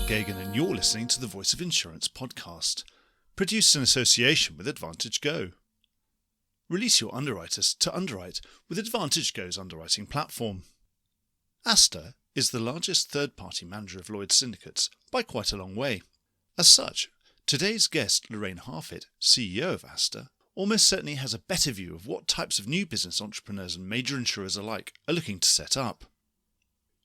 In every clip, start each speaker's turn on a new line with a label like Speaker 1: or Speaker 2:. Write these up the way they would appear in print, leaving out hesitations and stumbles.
Speaker 1: Gagan and you're listening to the Voice of Insurance podcast, produced in association with Advantage Go. Release your underwriters to underwrite with Advantage Go's underwriting platform. Asta is the largest third-party manager of Lloyd syndicates by quite a long way. As such, today's guest, Lorraine Harfitt, CEO of Asta, almost certainly has a better view of what types of new business entrepreneurs and major insurers alike are looking to set up.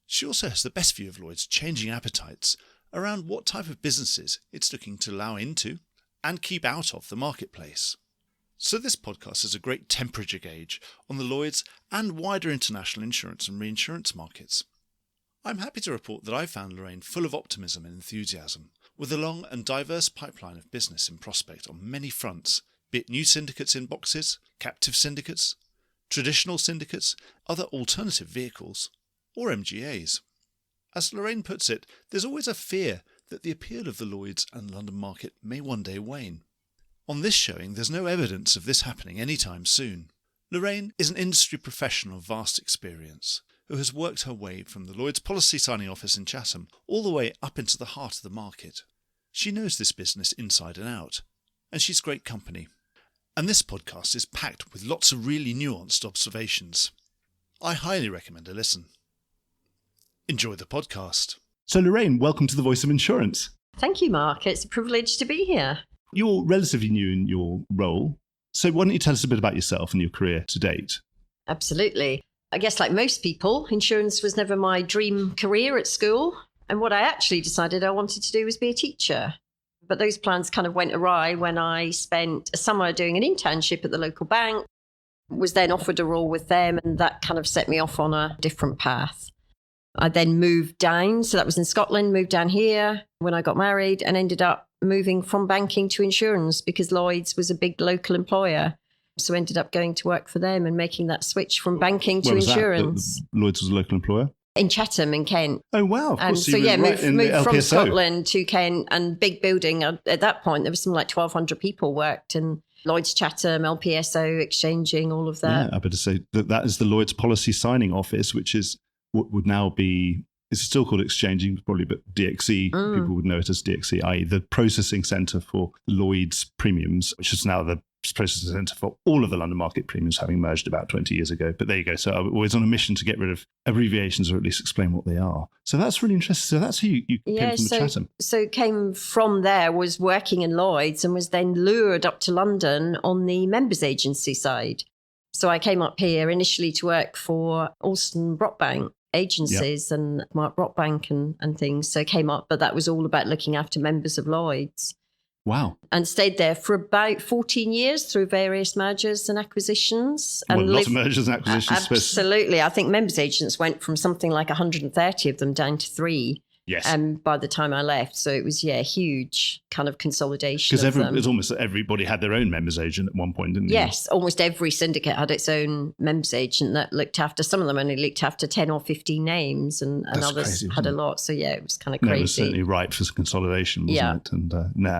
Speaker 1: She also has the best view of Lloyd's changing appetites around what type of businesses it's looking to allow into and keep out of the marketplace. So this podcast is a great temperature gauge on the Lloyd's and wider international insurance and reinsurance markets. I'm happy to report that I found Lorraine full of optimism and enthusiasm, with a long and diverse pipeline of business in prospect on many fronts, be it new syndicates in boxes, captive syndicates, traditional syndicates, other alternative vehicles, or MGAs. As Lorraine puts it, there's always a fear that the appeal of the Lloyd's and London market may one day wane. On this showing, there's no evidence of this happening anytime soon. Lorraine is an industry professional of vast experience, who has worked her way from the Lloyd's policy signing office in Chatham all the way up into the heart of the market. She knows this business inside and out, and she's great company. And this podcast is packed with lots of really nuanced observations. I highly recommend a listen. Enjoy the podcast. So Lorraine, welcome to the Voice of Insurance.
Speaker 2: Thank you, Mark. It's a privilege to be here.
Speaker 1: You're relatively new in your role, so why don't you tell us a bit about yourself and your career to date?
Speaker 2: Absolutely. I guess like most people, insurance was never my dream career at school. And what I actually decided I wanted to do was be a teacher. But those plans kind of went awry when I spent a summer doing an internship at the local bank, was then offered a role with them, and that kind of set me off on a different path. I then moved down, so that was in Scotland, moved down here when I got married and ended up moving from banking to insurance because Lloyd's was a big local employer. So ended up going to work for them and making that switch from banking to insurance.
Speaker 1: Lloyd's was a local employer?
Speaker 2: In Chatham, in Kent.
Speaker 1: Oh, wow. Of course.
Speaker 2: So moved from Scotland to Kent, and big building. At that point, there was something like 1,200 people worked in Lloyd's Chatham, LPSO, exchanging, all of that.
Speaker 1: Yeah, I better say that is the Lloyd's policy signing office, which is what would now be, it's still called exchanging probably, but DXE, people would know it as DXE, i.e. the processing centre for Lloyd's premiums, which is now the processing centre for all of the London market premiums, having merged about 20 years ago. But there you go. So I'm always on a mission to get rid of abbreviations or at least explain what they are. So that's really interesting. So that's how you came from Chatham.
Speaker 2: So came from there, was working in Lloyd's and was then lured up to London on the members agency side. So I came up here initially to work for Alston Brockbank agencies and Mark Brockbank and things. So came up, but that was all about looking after members of Lloyd's.
Speaker 1: Wow.
Speaker 2: And stayed there for about 14 years through various mergers and acquisitions.
Speaker 1: And lots of mergers and acquisitions.
Speaker 2: Absolutely. I think members agents went from something like 130 of them down to 3.
Speaker 1: Yes.
Speaker 2: By the time I left. So it was, huge kind of consolidation.
Speaker 1: Because it was almost everybody had their own members agent at one point, didn't they?
Speaker 2: Yes. Almost every syndicate had its own members agent that looked after, some of them only looked after 10 or 15 names and others crazy, had a lot. So it was kind of crazy.
Speaker 1: It was certainly ripe for consolidation, wasn't it?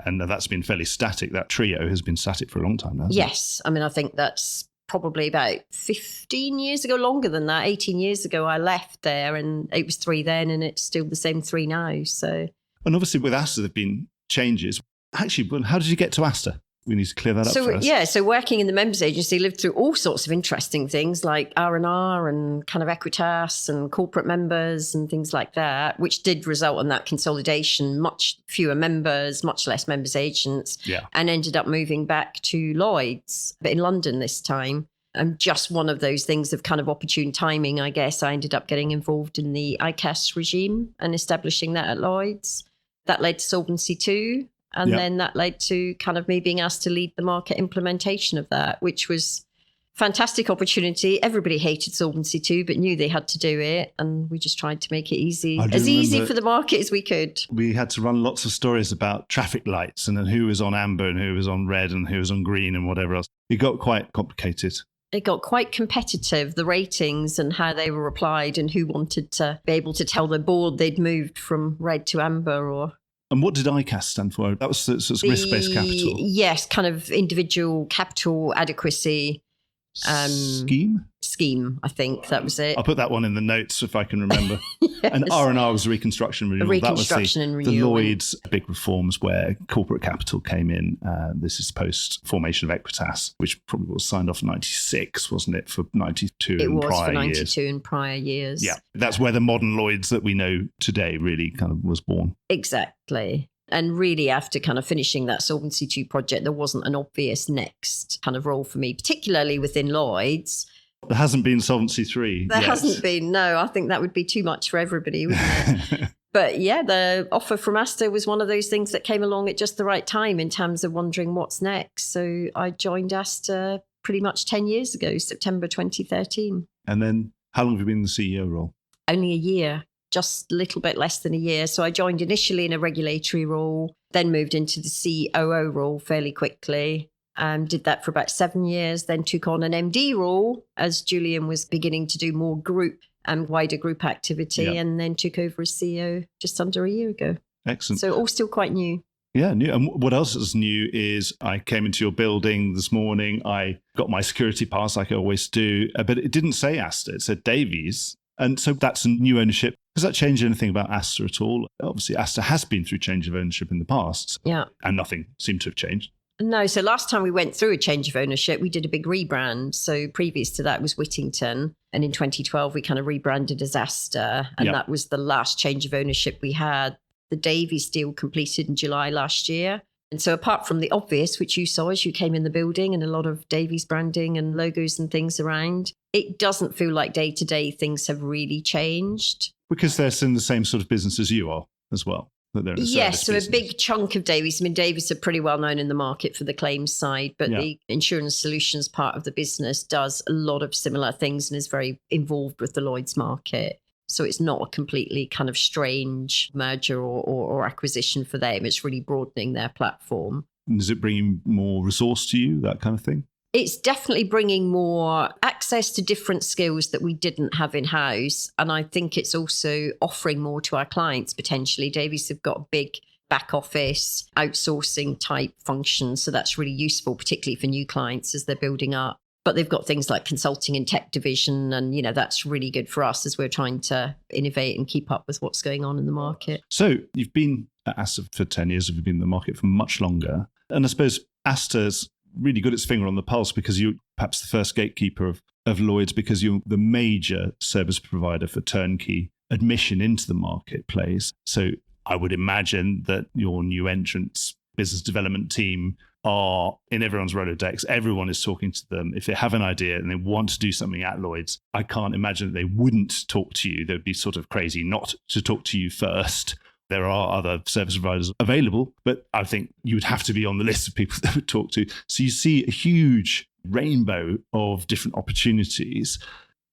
Speaker 1: And that's been fairly static. That trio has been static for a long time now.
Speaker 2: Yes. I mean, I think that's probably about 15 years ago, longer than that. 18 years ago, I left there and it was 3 then and it's still the same 3 now. So,
Speaker 1: and obviously with Asta, there have been changes. Actually, well, how did you get to Asta? We need to clear that up first.
Speaker 2: Yeah, so working in the members agency, lived through all sorts of interesting things like R&R and kind of Equitas and corporate members and things like that, which did result in that consolidation, much fewer members, much less members agents, and ended up moving back to Lloyd's, but in London this time. And just one of those things of kind of opportune timing, I guess. I ended up getting involved in the ICAS regime and establishing that at Lloyd's. That led to Solvency II. And then that led to kind of me being asked to lead the market implementation of that, which was a fantastic opportunity. Everybody hated Solvency II, but knew they had to do it. And we just tried to make it easy for the market as we could.
Speaker 1: We had to run lots of stories about traffic lights and then who was on amber and who was on red and who was on green and whatever else. It got quite complicated.
Speaker 2: It got quite competitive, the ratings and how they were applied and who wanted to be able to tell the board they'd moved from red to amber or...
Speaker 1: And what did ICAS stand for? That was sort of risk-based capital.
Speaker 2: Yes, kind of individual capital adequacy
Speaker 1: Scheme?
Speaker 2: I think that was it.
Speaker 1: I'll put that one in the notes if I can remember.
Speaker 2: Yes.
Speaker 1: And R&R was reconstruction renewal.
Speaker 2: Reconstruction and renewal.
Speaker 1: The Lloyd's big reforms where corporate capital came in. This is post formation of Equitas, which probably was signed off in 96, wasn't it, for 92
Speaker 2: it
Speaker 1: and
Speaker 2: was
Speaker 1: prior
Speaker 2: for 92
Speaker 1: years.
Speaker 2: and prior years.
Speaker 1: Yeah, that's where the modern Lloyd's that we know today really kind of was born.
Speaker 2: Exactly. And really, after kind of finishing that Solvency II project, there wasn't an obvious next kind of role for me, particularly within Lloyd's.
Speaker 1: There hasn't been Solvency III
Speaker 2: There
Speaker 1: yet.
Speaker 2: hasn't been, no. I think that would be too much for everybody, wouldn't it? But yeah, the offer from Asta was one of those things that came along at just the right time in terms of wondering what's next. So I joined Asta pretty much 10 years ago, September 2013.
Speaker 1: And then how long have you been in the CEO role?
Speaker 2: Only a year. Just a little bit less than a year. So I joined initially in a regulatory role, then moved into the COO role fairly quickly. Did that for about 7 years, then took on an MD role as Julian was beginning to do more group and wider group activity, and then took over as CEO just under a year ago.
Speaker 1: Excellent.
Speaker 2: So all still quite new.
Speaker 1: Yeah, new. And what else is new is I came into your building this morning. I got my security pass like I always do, but it didn't say Asta, it said Davies. And so that's a new ownership. Does that change anything about Asta at all? Obviously, Asta has been through change of ownership in the past.
Speaker 2: Yeah.
Speaker 1: And nothing seemed to have changed.
Speaker 2: No, so last time we went through a change of ownership, we did a big rebrand. So previous to that was Whittington. And in 2012, we kind of rebranded as Asta. And that was the last change of ownership we had. The Davies deal completed in July last year. And so apart from the obvious, which you saw as you came in the building and a lot of Davies branding and logos and things around, it doesn't feel like day-to-day things have really changed.
Speaker 1: Because they're in the same sort of business as you are as well.
Speaker 2: Yes, so a big chunk of Davies. I mean, Davies are pretty well known in the market for the claims side, but the insurance solutions part of the business does a lot of similar things and is very involved with the Lloyd's market. So it's not a completely kind of strange merger or acquisition for them. It's really broadening their platform.
Speaker 1: And is it bringing more resource to you, that kind of thing?
Speaker 2: It's definitely bringing more access to different skills that we didn't have in-house. And I think it's also offering more to our clients, potentially. Davies have got a big back office outsourcing type function. So that's really useful, particularly for new clients as they're building up. But they've got things like consulting and tech division. And, that's really good for us as we're trying to innovate and keep up with what's going on in the market.
Speaker 1: So you've been at Asta for 10 years. You've been in the market for much longer. And I suppose Asta's really got its finger on the pulse because you're perhaps the first gatekeeper of Lloyd's because you're the major service provider for turnkey admission into the marketplace. So I would imagine that your new entrants business development team are in everyone's Rolodex. Everyone is talking to them. If they have an idea and they want to do something at Lloyd's, I can't imagine that they wouldn't talk to you. They'd be sort of crazy not to talk to you first. There are other service providers available, but I think you would have to be on the list of people that would talk to. So you see a huge rainbow of different opportunities.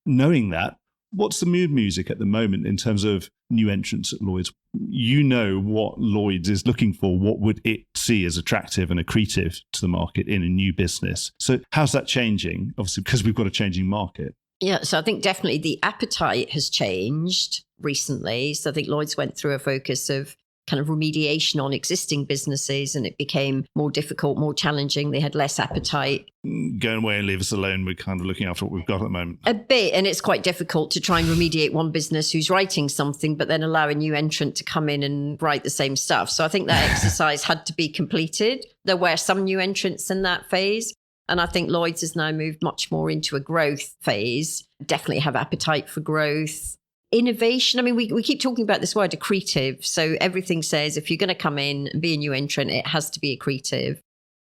Speaker 1: Knowing that, what's the mood music at the moment in terms of new entrants at Lloyd's? You know what Lloyd's is looking for. What would it see as attractive and accretive to the market in a new business? So how's that changing? Obviously, because we've got a changing market.
Speaker 2: Yeah, so I think definitely the appetite has changed recently. So I think Lloyd's went through a focus of kind of remediation on existing businesses and it became more difficult, more challenging. They had less appetite.
Speaker 1: Go away and leave us alone. We're kind of looking after what we've got at the moment.
Speaker 2: A bit, and it's quite difficult to try and remediate one business who's writing something, but then allow a new entrant to come in and write the same stuff. So I think that exercise had to be completed. There were some new entrants in that phase. And I think Lloyd's has now moved much more into a growth phase, definitely have appetite for growth. Innovation, I mean, we keep talking about this word accretive. So everything says if you're going to come in and be a new entrant, it has to be accretive.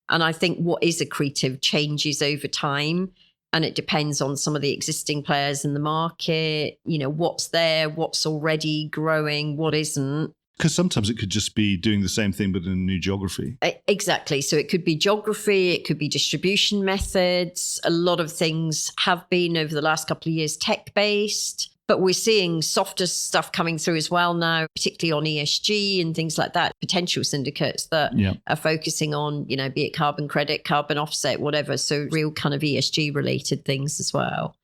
Speaker 2: And I think what is accretive changes over time. And it depends on some of the existing players in the market, what's there, what's already growing, what isn't.
Speaker 1: Because sometimes it could just be doing the same thing, but in a new geography.
Speaker 2: Exactly. So it could be geography, it could be distribution methods. A lot of things have been over the last couple of years tech-based, but we're seeing softer stuff coming through as well now, particularly on ESG and things like that, potential syndicates that are focusing on, be it carbon credit, carbon offset, whatever. So real kind of ESG related things as well.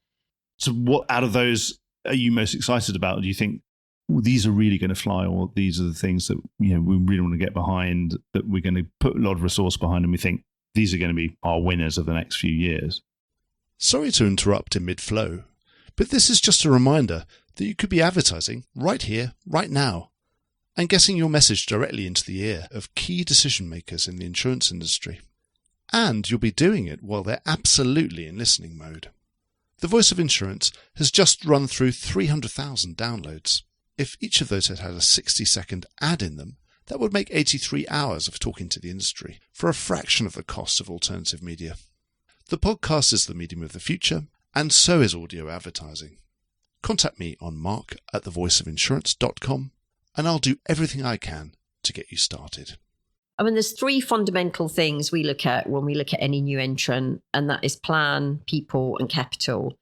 Speaker 1: So what out of those are you most excited about? Do you think, these are really going to fly, or these are the things that we really want to get behind, that we're going to put a lot of resource behind, and we think these are going to be our winners of the next few years? Sorry to interrupt in mid-flow, but this is just a reminder that you could be advertising right here, right now, and getting your message directly into the ear of key decision makers in the insurance industry. And you'll be doing it while they're absolutely in listening mode. The Voice of Insurance has just run through 300,000 downloads. If each of those had had a 60-second ad in them, that would make 83 hours of talking to the industry for a fraction of the cost of alternative media. The podcast is the medium of the future, and so is audio advertising. Contact me on mark@thevoiceofinsurance.com, and I'll do everything I can to get you started.
Speaker 2: I mean, there's three fundamental things we look at when we look at any new entrant, and that is plan, people, and capital.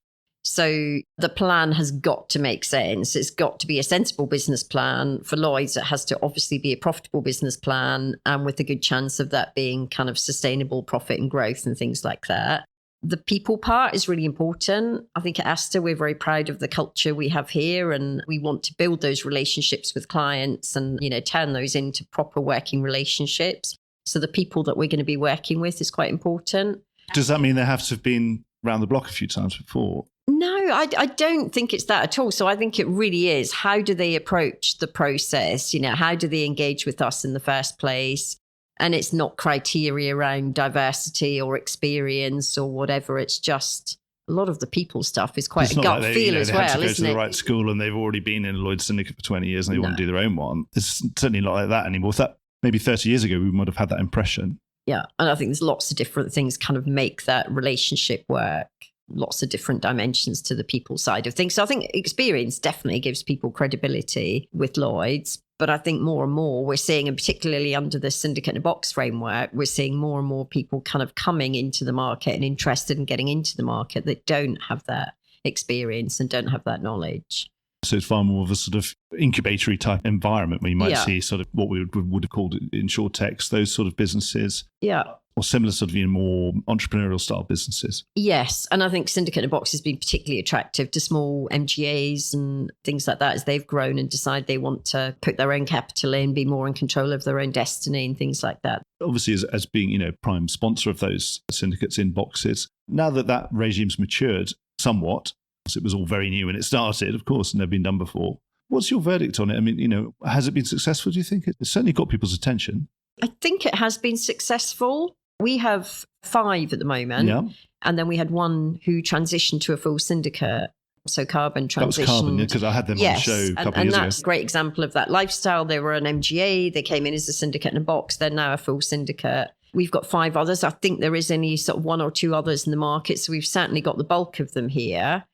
Speaker 2: So the plan has got to make sense. It's got to be a sensible business plan. For Lloyd's, it has to obviously be a profitable business plan, and with a good chance of that being kind of sustainable profit and growth and things like that. The people part is really important. I think at Asta, we're very proud of the culture we have here, and we want to build those relationships with clients and, turn those into proper working relationships. So the people that we're going to be working with is quite important.
Speaker 1: Does that mean they have to have been around the block a few times before?
Speaker 2: No, I don't think it's that at all. So I think it really is, how do they approach the process? How do they engage with us in the first place? And it's not criteria around diversity or experience or whatever. It's just a lot of the people stuff is quite a gut feel as well, isn't it? They have to go to the right school and they've already been in a Lloyd syndicate for 20 years and they want to do their own one. It's certainly not like that anymore. That maybe 30 years ago, we might have had that impression. Yeah. And I think there's lots of different things kind of make that relationship work. Lots of different dimensions to the people side of things. So I think experience definitely gives people credibility with Lloyd's. But I think more and more we're seeing, and particularly under the Syndicate in a Box framework, we're seeing more and more people kind of coming into the market and interested in getting into the market that don't have that experience and don't have that knowledge.
Speaker 1: So it's far more of a sort of incubatory type environment where you might see sort of what we would have called insurtechs, those sort of businesses.
Speaker 2: Yeah.
Speaker 1: Or similar sort of more entrepreneurial style businesses.
Speaker 2: Yes. And I think Syndicate in a Box has been particularly attractive to small MGAs and things like that as they've grown and decide they want to put their own capital in, be more in control of their own destiny and things like that.
Speaker 1: Obviously, as being, prime sponsor of those syndicates in boxes, now that regime's matured somewhat, it was all very new when it started, of course, and never been done before. What's your verdict on it? I mean, has it been successful, do you think? It's certainly got people's attention.
Speaker 2: I think it has been successful. We have 5 at the moment. Yeah. And then we had one who transitioned to a full syndicate. So Carbon transitioned. That was Carbon, because I had them on the show a couple of years ago. And that's a great example of that lifestyle. They were an MGA. They came in as a syndicate in a box. They're now a full syndicate. We've got 5 others. I think there is only sort of 1 or 2 others in the market. So we've certainly got the bulk of them here.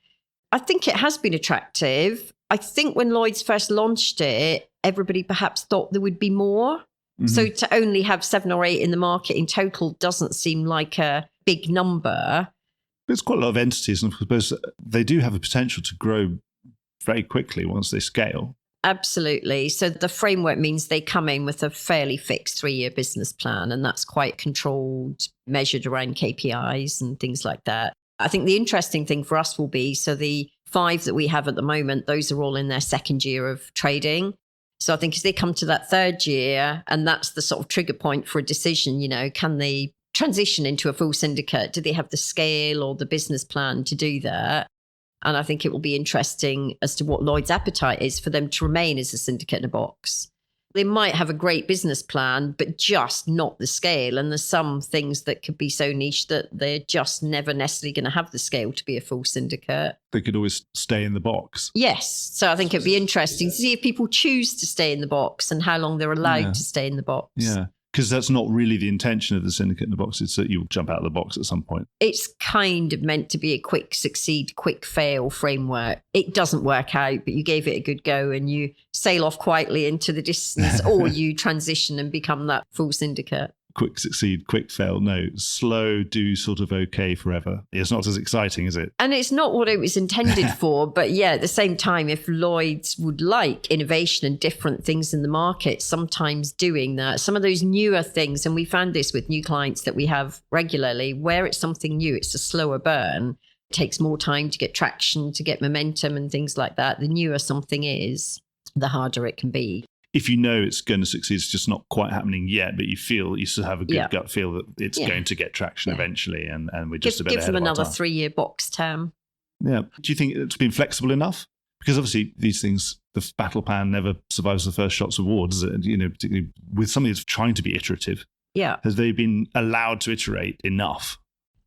Speaker 2: I think it has been attractive. I think when Lloyd's first launched it, everybody perhaps thought there would be more. Mm-hmm. So to only have 7 or 8 in the market in total doesn't seem like a big number.
Speaker 1: There's quite a lot of entities, and I suppose they do have the potential to grow very quickly once they scale.
Speaker 2: Absolutely. So the framework means they come in with a fairly fixed 3-year business plan, and that's quite controlled, measured around KPIs and things like that. I think the interesting thing for us will be, so the 5 that we have at the moment, those are all in their 2nd year of trading. So I think as they come to that 3rd year, and that's the sort of trigger point for a decision, can they transition into a full syndicate? Do they have the scale or the business plan to do that? And I think it will be interesting as to what Lloyd's appetite is for them to remain as a syndicate in a box. They might have a great business plan, but just not the scale. And there's some things that could be so niche that they're just never necessarily going to have the scale to be a full syndicate.
Speaker 1: They could always stay in the box.
Speaker 2: Yes. So I think it'd be interesting to see if people choose to stay in the box and how long they're allowed to stay in the box.
Speaker 1: Yeah. Because that's not really the intention of the syndicate in the box. It's that you'll jump out of the box at some point.
Speaker 2: It's kind of meant to be a quick succeed, quick fail framework. It doesn't work out, but you gave it a good go and you sail off quietly into the distance or you transition and become that full syndicate. Quick succeed, quick fail. No, slow, do sort of okay forever. It's not as exciting, is it? And it's not what it was intended for. But yeah, at the same time, if Lloyd's would like innovation and different things in the market, sometimes doing that, some of those newer things, and we found this with new clients that we have regularly, where it's something new, it's a slower burn. It takes more time to get traction, to get momentum and things like that. The newer something is, the harder it can be.
Speaker 1: if you know it's going to succeed, it's just not quite happening yet, but you still have a good gut feel that it's going to get traction eventually, and we're just a bit ahead of our time.
Speaker 2: Give them another 3-year box term.
Speaker 1: Yeah. Do you think it's been flexible enough? Because obviously these things, the battle plan never survives the first shots of war, does it? Particularly with something that's trying to be iterative.
Speaker 2: Yeah.
Speaker 1: Has they been allowed to iterate enough?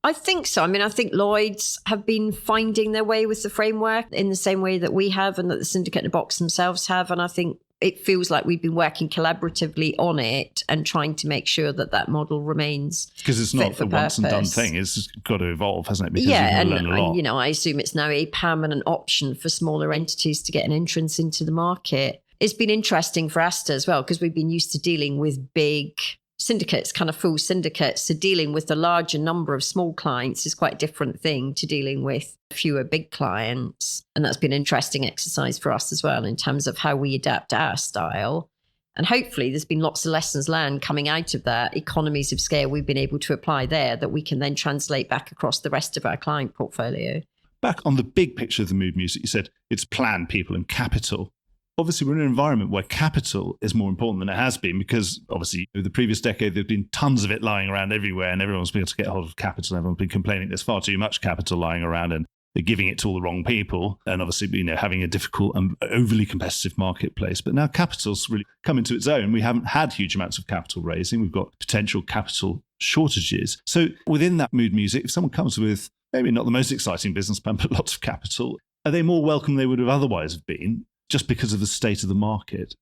Speaker 2: I think so. I mean, I think Lloyd's have been finding their way with the framework in the same way that we have and that the Syndicate in the Box themselves have. And I think it feels like we've been working collaboratively on it and trying to make sure that that model remains
Speaker 1: because it's not a once and done thing. It's got to evolve, hasn't it? Because
Speaker 2: and I assume it's now a permanent option for smaller entities to get an entrance into the market. It's been interesting for Asta as well because we've been used to dealing with big syndicates, kind of full syndicates. So dealing with a larger number of small clients is quite a different thing to dealing with fewer big clients. And that's been an interesting exercise for us as well in terms of how we adapt our style. And hopefully there's been lots of lessons learned coming out of that, economies of scale we've been able to apply there that we can then translate back across the rest of our client portfolio.
Speaker 1: Back on the big picture of the mood music, you said it's plan, people and capital. Obviously, we're in an environment where capital is more important than it has been because obviously the previous decade, there's been tons of it lying around everywhere and everyone's been able to get hold of capital. Everyone's been complaining there's far too much capital lying around and they're giving it to all the wrong people and obviously, having a difficult and overly competitive marketplace. But now capital's really come into its own. We haven't had huge amounts of capital raising. We've got potential capital shortages. So within that mood music, if someone comes with maybe not the most exciting business plan, but lots of capital, are they more welcome than they would have otherwise have been? Just because of the state of the market,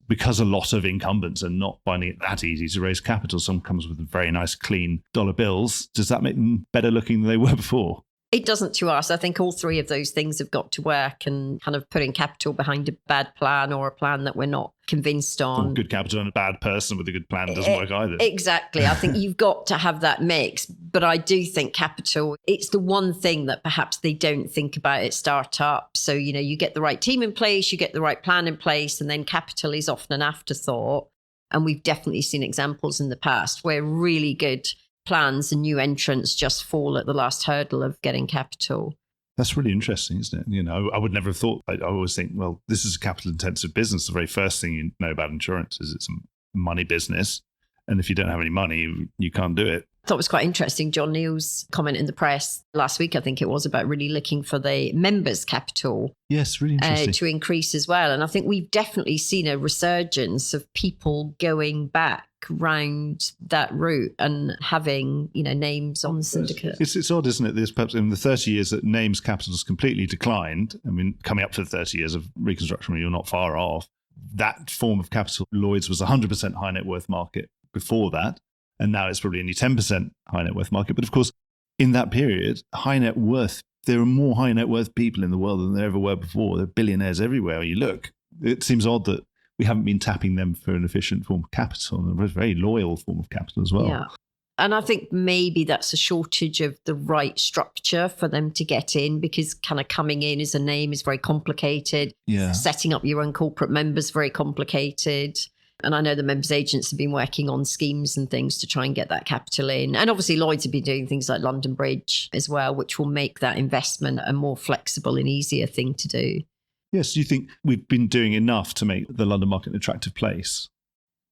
Speaker 1: because a lot of incumbents are not finding it that easy to raise capital. Some comes with very nice, clean dollar bills. Does that make them better looking than they were before?
Speaker 2: It doesn't to us. I think all three of those things have got to work, and kind of putting capital behind a bad plan or a plan that we're not convinced on.
Speaker 1: Good capital and a bad person with a good plan doesn't work either.
Speaker 2: Exactly. I think you've got to have that mix. But I do think capital, it's the one thing that perhaps they don't think about at startup. So, you get the right team in place, you get the right plan in place, and then capital is often an afterthought. And we've definitely seen examples in the past where really good plans and new entrants just fall at the last hurdle of getting capital.
Speaker 1: That's really interesting, isn't it? I would never have thought. I always think, well, this is a capital-intensive business. The very first thing you know about insurance is it's a money business. And if you don't have any money, you can't do it.
Speaker 2: I thought it was quite interesting. John Neal's comment in the press last week, I think it was, about really looking for the members' capital.
Speaker 1: Yes, really interesting.
Speaker 2: To increase as well. And I think we've definitely seen a resurgence of people going back round that route and having, names on the syndicate.
Speaker 1: It's odd, isn't it? There's perhaps in the 30 years that names capital has completely declined. I mean, coming up for 30 years of reconstruction, you're not far off. That form of capital, Lloyd's was 100% high net worth market before that. And now it's probably only 10% high net worth market. But of course, in that period, high net worth, there are more high net worth people in the world than there ever were before. There are billionaires everywhere you look. It seems odd that we haven't been tapping them for an efficient form of capital and a very loyal form of capital as well.
Speaker 2: Yeah. And I think maybe that's a shortage of the right structure for them to get in, because kind of coming in as a name is very complicated.
Speaker 1: Yeah.
Speaker 2: Setting up your own corporate members is very complicated. And I know the members agents have been working on schemes and things to try and get that capital in. And obviously Lloyd's have been doing things like London Bridge as well, which will make that investment a more flexible and easier thing to do.
Speaker 1: Yes. Do you think we've been doing enough to make the London market an attractive place?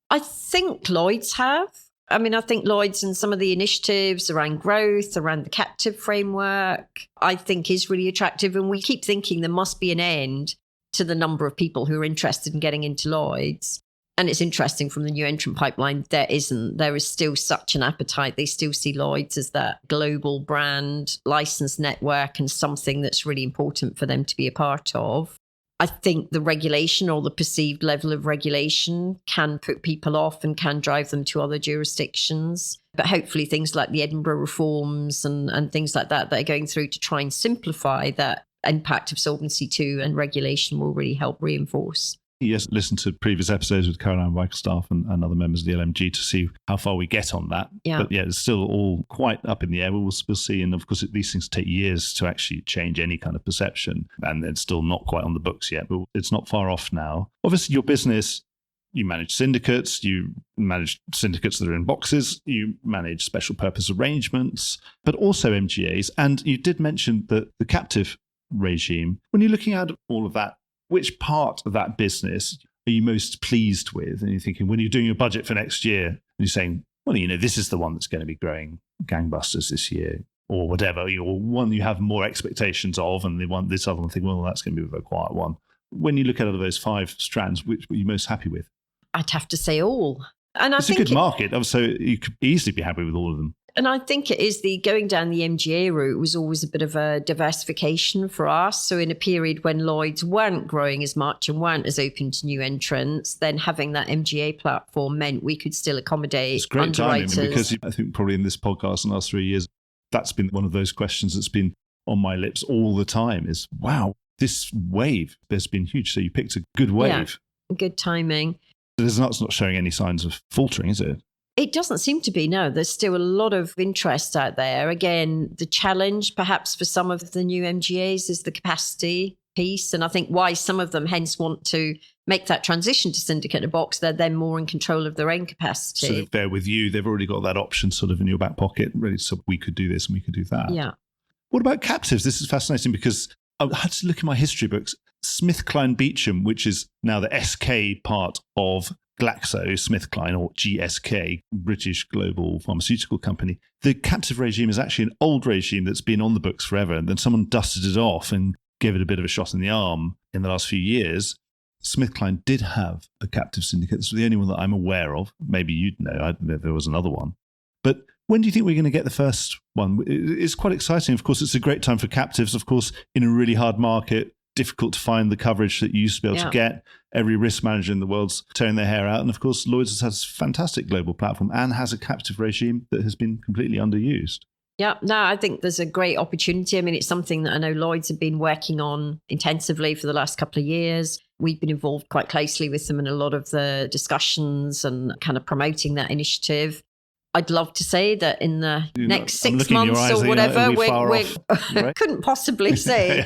Speaker 2: I think Lloyd's have. I mean, I think Lloyd's and some of the initiatives around growth, around the captive framework, I think is really attractive. And we keep thinking there must be an end to the number of people who are interested in getting into Lloyd's. And it's interesting, from the new entrant pipeline, there isn't. There is still such an appetite. They still see Lloyd's as that global brand, licensed network, and something that's really important for them to be a part of. I think the regulation, or the perceived level of regulation, can put people off and can drive them to other jurisdictions. But hopefully things like the Edinburgh reforms and things like that are going through to try and simplify that impact of Solvency II and regulation will really help reinforce.
Speaker 1: Yes, listen to previous episodes with Caroline Wagstaff and other members of the LMG to see how far we get on that.
Speaker 2: Yeah.
Speaker 1: But it's still all quite up in the air. We'll see. And of course, these things take years to actually change any kind of perception. And it's still not quite on the books yet, but it's not far off now. Obviously, your business, you manage syndicates that are in boxes, you manage special purpose arrangements, but also MGAs. And you did mention that the captive regime. When you're looking at all of that, which part of that business are you most pleased with? And you're thinking, when you're doing your budget for next year, and you're saying, well, this is the one that's going to be growing gangbusters this year, or whatever, or one you have more expectations of, and this other one, think, well, that's going to be a very quiet one. When you look at those 5 strands, which were you most happy with?
Speaker 2: I'd have to say all. And
Speaker 1: it's a good market, so you could easily be happy with all of them.
Speaker 2: And I think it is going down the MGA route was always a bit of a diversification for us. So in a period when Lloyds weren't growing as much and weren't as open to new entrants, then having that MGA platform meant we could still accommodate
Speaker 1: it's great
Speaker 2: underwriters.
Speaker 1: Timing, because I think probably in this podcast in the last 3 years, that's been one of those questions that's been on my lips all the time is, wow, this wave has been huge. So you picked a good wave.
Speaker 2: Yeah, good timing.
Speaker 1: It's not showing any signs of faltering, is it?
Speaker 2: It doesn't seem to be, no. There's still a lot of interest out there. Again, the challenge perhaps for some of the new MGAs is the capacity piece. And I think why some of them hence want to make that transition to syndicate in a box, they're then more in control of their own capacity.
Speaker 1: So they're with you. They've already got that option sort of in your back pocket, ready. So we could do this and we could do that.
Speaker 2: Yeah.
Speaker 1: What about captives? This is fascinating because I had to look in my history books. SmithKline Beecham, which is now the SK part of GlaxoSmithKline, or GSK, British Global Pharmaceutical Company. The captive regime is actually an old regime that's been on the books forever, and then someone dusted it off and gave it a bit of a shot in the arm in the last few years. SmithKline did have a captive syndicate. It's the only one that I'm aware of. Maybe you'd know. I don't know if there was another one. But when do you think we're going to get the first one? It's quite exciting. Of course, it's a great time for captives, of course, in a really hard market. Difficult to find the coverage that you used to be able to get. Every risk manager in the world's tearing their hair out. And of course, Lloyd's has a fantastic global platform and has a captive regime that has been completely underused.
Speaker 2: Yeah, no, I think there's a great opportunity. I mean, it's something that I know Lloyd's have been working on intensively for the last couple of years. We've been involved quite closely with them in a lot of the discussions and kind of promoting that initiative. I'd love to say that in the next 6 months or whatever, we right? Couldn't possibly say.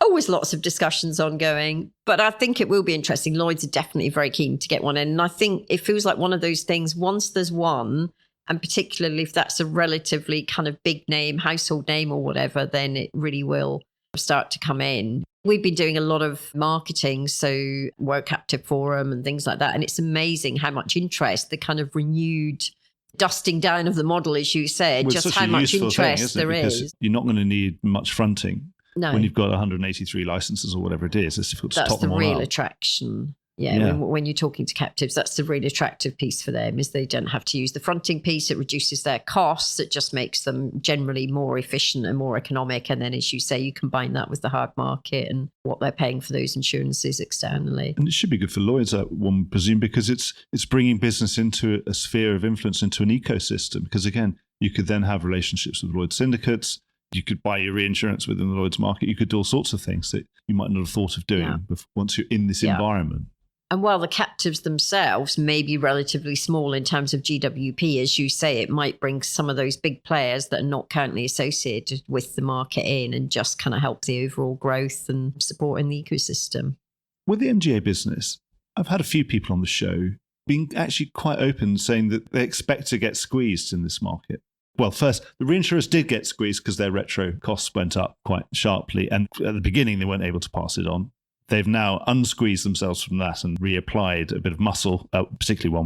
Speaker 2: Always lots of discussions ongoing, but I think it will be interesting. Lloyd's are definitely very keen to get one in. And I think it feels like one of those things, once there's one, and particularly if that's a relatively kind of big name, household name or whatever, then it really will start to come in. We've been doing a lot of marketing, so World Captive Forum and things like that. And it's amazing how much interest, the kind of renewed dusting down of the model, as you said, just how much interest there is.
Speaker 1: You're not going to need much fronting
Speaker 2: when
Speaker 1: you've got 183 licenses or whatever it is. It's difficult to top them all up.
Speaker 2: That's the real attraction. Yeah. When you're talking to captives, that's the really attractive piece for them, is they don't have to use the fronting piece. It reduces their costs. It just makes them generally more efficient and more economic. And then, as you say, you combine that with the hard market and what they're paying for those insurances externally.
Speaker 1: And it should be good for Lloyd's, one presume, because it's bringing business into a sphere of influence, into an ecosystem. Because again, you could then have relationships with Lloyd's syndicates. You could buy your reinsurance within the Lloyd's market. You could do all sorts of things that you might not have thought of doing once you're in this environment.
Speaker 2: And while the captives themselves may be relatively small in terms of GWP, as you say, it might bring some of those big players that are not currently associated with the market in and just kind of help the overall growth and support in the ecosystem.
Speaker 1: With the MGA business, I've had a few people on the show being actually quite open, saying that they expect to get squeezed in this market. Well, first, the reinsurers did get squeezed because their retro costs went up quite sharply. And at the beginning, they weren't able to pass it on. They've now unsqueezed themselves from that and reapplied a bit of muscle, particularly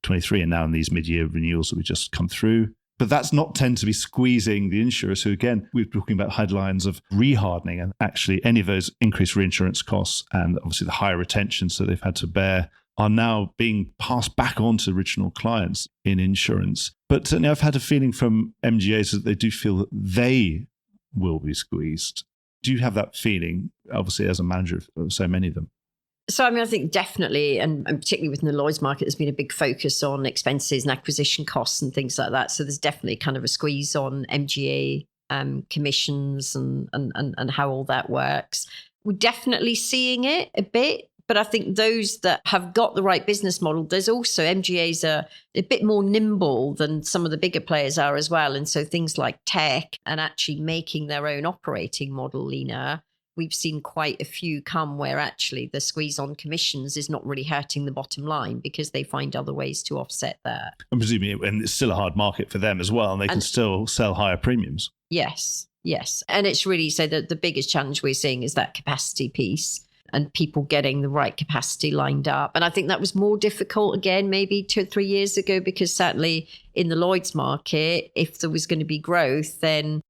Speaker 1: 1/1/23, and now in these mid-year renewals that we just come through. But that's not tend to be squeezing the insurers, who, again, we're talking about headlines of rehardening, and actually any of those increased reinsurance costs and obviously the higher retentions that they've had to bear are now being passed back on to original clients in insurance. But certainly I've had a feeling from MGAs that they do feel that they will be squeezed. Do you have that feeling, obviously, as a manager of so many of them?
Speaker 2: So, I mean, I think definitely, and particularly within the Lloyd's market, there's been a big focus on expenses and acquisition costs and things like that. So there's definitely kind of a squeeze on MGA commissions and how all that works. We're definitely seeing it a bit. But I think those that have got the right business model, there's also MGAs are a bit more nimble than some of the bigger players are as well. And so things like tech and actually making their own operating model leaner, we've seen quite a few come where actually the squeeze on commissions is not really hurting the bottom line because they find other ways to offset that.
Speaker 1: I'm presuming, and it's still a hard market for them as well, and they can still sell higher premiums.
Speaker 2: Yes. And it's really so that the biggest challenge we're seeing is that capacity piece. and people getting the right capacity lined up. And I think that was more difficult again, maybe 2 or 3 years ago, because certainly in the Lloyd's market, if there was going to be growth, then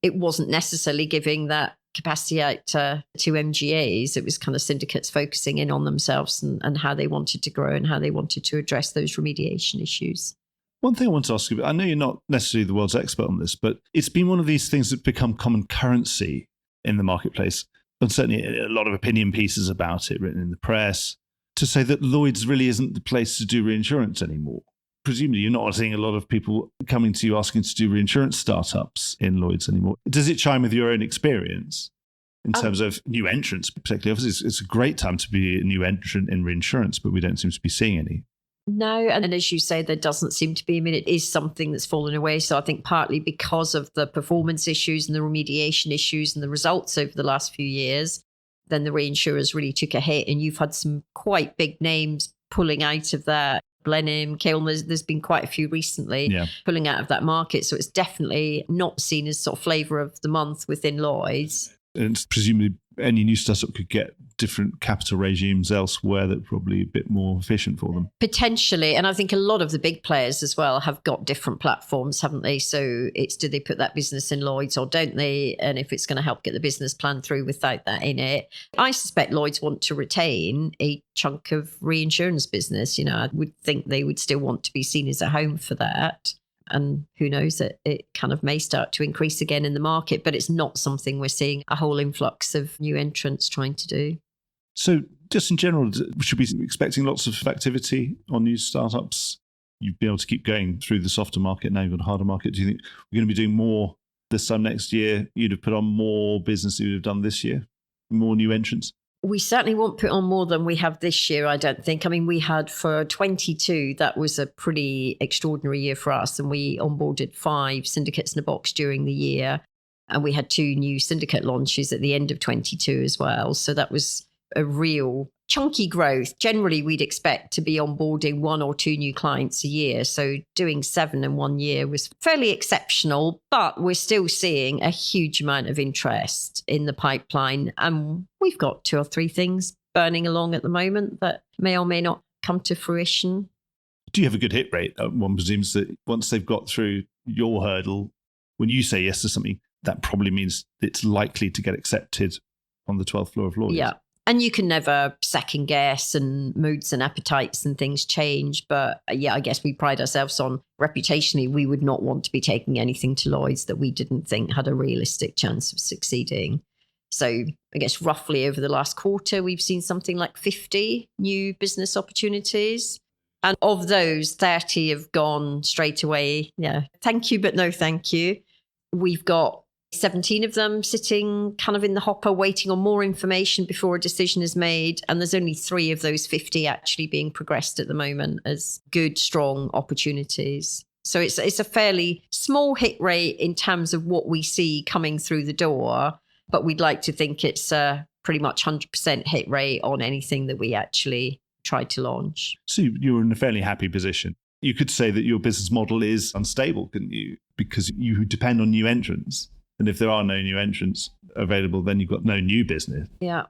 Speaker 2: it wasn't necessarily giving that capacity out to MGAs. It was kind of syndicates focusing in on themselves and how they wanted to grow and how they wanted to address those remediation issues.
Speaker 1: One thing I want to ask you, I know you're not necessarily the world's expert on this, but it's been one of these things that become common currency in the marketplace, and certainly a lot of opinion pieces about it written in the press, to say that Lloyd's really isn't the place to do reinsurance anymore. Presumably you're not seeing a lot of people coming to you asking to do reinsurance startups in Lloyd's anymore. Does it chime with your own experience in terms of new entrants, particularly? Obviously, it's a great time to be a new entrant in reinsurance, but we don't seem to be seeing any.
Speaker 2: No, and as you say, there doesn't seem to be. I mean, it is something that's fallen away. So I think partly because of the performance issues and the remediation issues and the results over the last few years, then the reinsurers really took a hit. And you've had some quite big names pulling out of that. Blenheim, Kailn, there's been quite a few recently pulling out of that market. So it's definitely not seen as sort of flavour of the month within Lloyd's.
Speaker 1: And presumably any new startup could get different capital regimes elsewhere that are probably a bit more efficient for them.
Speaker 2: Potentially. And I think a lot of the big players as well have got different platforms, haven't they? So it's, do they put that business in Lloyd's or don't they? And if it's going to help get the business plan through without that in it. I suspect Lloyd's want to retain a chunk of reinsurance business. You know, I would think they would still want to be seen as a home for that. And who knows, that it kind of may start to increase again in the market, but it's not something we're seeing a whole influx of new entrants trying to do.
Speaker 1: So just in general, should we be expecting lots of activity on new startups? You've been able to keep going through the softer market, now you've got a harder market. Do you think we're going to be doing more this time next year? You'd have put on more business than you'd have done this year? More new entrants?
Speaker 2: We certainly won't put on more than we have this year, I don't think. I mean, we had for 22, that was a pretty extraordinary year for us. And we onboarded 5 syndicates in a box during the year. And we had 2 new syndicate launches at the end of 22 as well. So that was a real chunky growth. Generally, we'd expect to be onboarding 1 or 2 new clients a year. So doing 7 in 1 year was fairly exceptional, but we're still seeing a huge amount of interest in the pipeline. And we've got 2 or 3 things burning along at the moment that may or may not come to fruition.
Speaker 1: Do you have a good hit rate? One presumes that once they've got through your hurdle, when you say yes to something, that probably means it's likely to get accepted on the 12th floor of Lloyd's.
Speaker 2: Yeah. And you can never second guess, and moods and appetites and things change. But yeah, I guess we pride ourselves on reputationally, we would not want to be taking anything to Lloyd's that we didn't think had a realistic chance of succeeding. So I guess roughly over the last quarter, we've seen something like 50 new business opportunities. And of those, 30 have gone straight away. Yeah, thank you, but no thank you. We've got 17 of them sitting kind of in the hopper, waiting on more information before a decision is made. And there's only 3 of those 50 actually being progressed at the moment as good, strong opportunities. So it's a fairly small hit rate in terms of what we see coming through the door, but we'd like to think it's a pretty much 100% hit rate on anything that we actually try to launch.
Speaker 1: So you're in a fairly happy position. You could say that your business model is unstable, couldn't you? Because you depend on new entrants. And if there are no new entrants available, then you've got no new business.
Speaker 2: Yeah.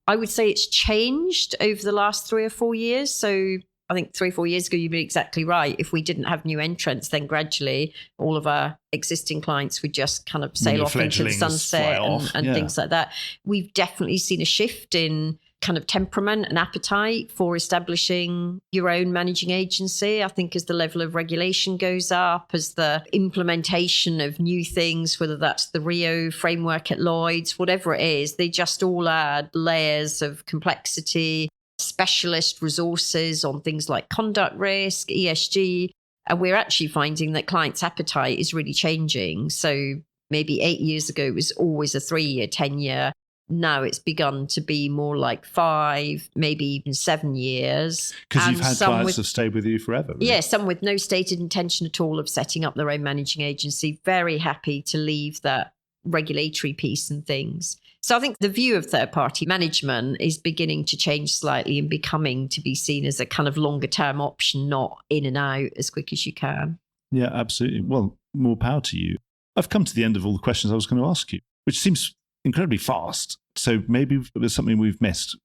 Speaker 2: I would say it's changed over the last 3 or 4 years. So I think 3 or 4 years ago, you'd be exactly right. If we didn't have new entrants, then gradually all of our existing clients would just kind of sail off into the sunset and things like that. We've definitely seen a shift in kind of temperament and appetite for establishing your own managing agency. I think as the level of regulation goes up, as the implementation of new things, whether that's the Rio framework at Lloyd's, whatever it is, they just all add layers of complexity, specialist resources on things like conduct risk, ESG. And we're actually finding that clients' appetite is really changing. So maybe 8 years ago, it was always a 3-year, 10-year. Now it's begun to be more like 5, maybe even 7 years.
Speaker 1: Because you've had clients who've stayed with you forever. Really.
Speaker 2: Yeah, some with no stated intention at all of setting up their own managing agency, very happy to leave that regulatory piece and things. So I think the view of third-party management is beginning to change slightly and becoming to be seen as a kind of longer-term option, not in and out as quick as you can.
Speaker 1: Yeah, absolutely. Well, more power to you. I've come to the end of all the questions I was going to ask you, which seems incredibly fast. So maybe there's something we've missed.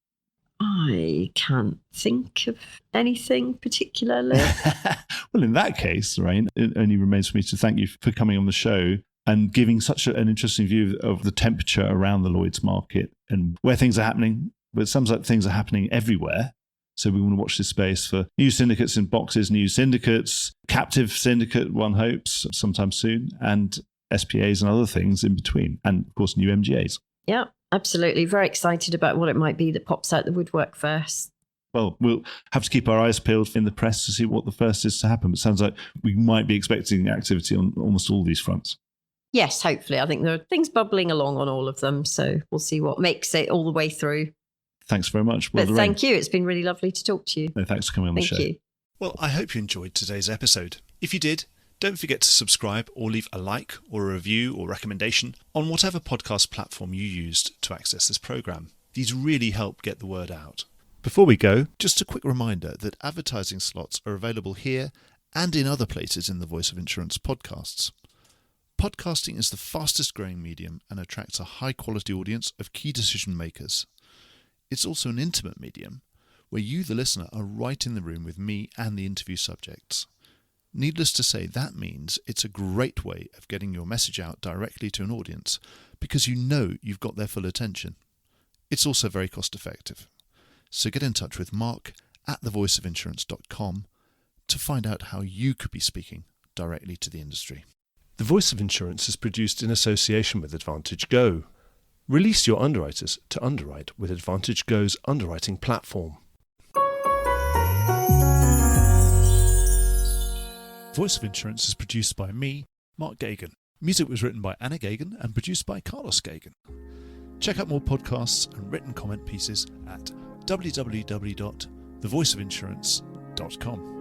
Speaker 2: I can't think of anything particularly.
Speaker 1: Well, in that case, Lorraine, it only remains for me to thank you for coming on the show and giving such an interesting view of the temperature around the Lloyd's market and where things are happening. But it sounds like things are happening everywhere. So we want to watch this space for new syndicates in boxes, new syndicates, captive syndicate, one hopes, sometime soon, and SPAs and other things in between. And, of course, new MGAs.
Speaker 2: Yeah, absolutely. Very excited about what it might be that pops out the woodwork first.
Speaker 1: Well, we'll have to keep our eyes peeled in the press to see what the first is to happen. But it sounds like we might be expecting activity on almost all these fronts.
Speaker 2: Yes, hopefully. I think there are things bubbling along on all of them. So we'll see what makes it all the way through.
Speaker 1: Thanks very much. Well,
Speaker 2: but thank you. It's been really lovely to talk to you.
Speaker 1: No, thanks for coming on the show.
Speaker 2: Thank you.
Speaker 1: Well, I hope you enjoyed today's episode. If you did, don't forget to subscribe or leave a like or a review or recommendation on whatever podcast platform you used to access this programme. These really help get the word out. Before we go, just a quick reminder that advertising slots are available here and in other places in the Voice of Insurance podcasts. Podcasting is the fastest growing medium and attracts a high quality audience of key decision makers. It's also an intimate medium where you, the listener, are right in the room with me and the interview subjects. Needless to say, that means it's a great way of getting your message out directly to an audience because you know you've got their full attention. It's also very cost effective. So get in touch with Mark at thevoiceofinsurance.com to find out how you could be speaking directly to the industry. The Voice of Insurance is produced in association with Advantage Go. Release your underwriters to underwrite with Advantage Go's underwriting platform. Voice of Insurance is produced by me, Mark Gagan. Music was written by Anna Gagan and produced by Carlos Gagan. Check out more podcasts and written comment pieces at www.thevoiceofinsurance.com.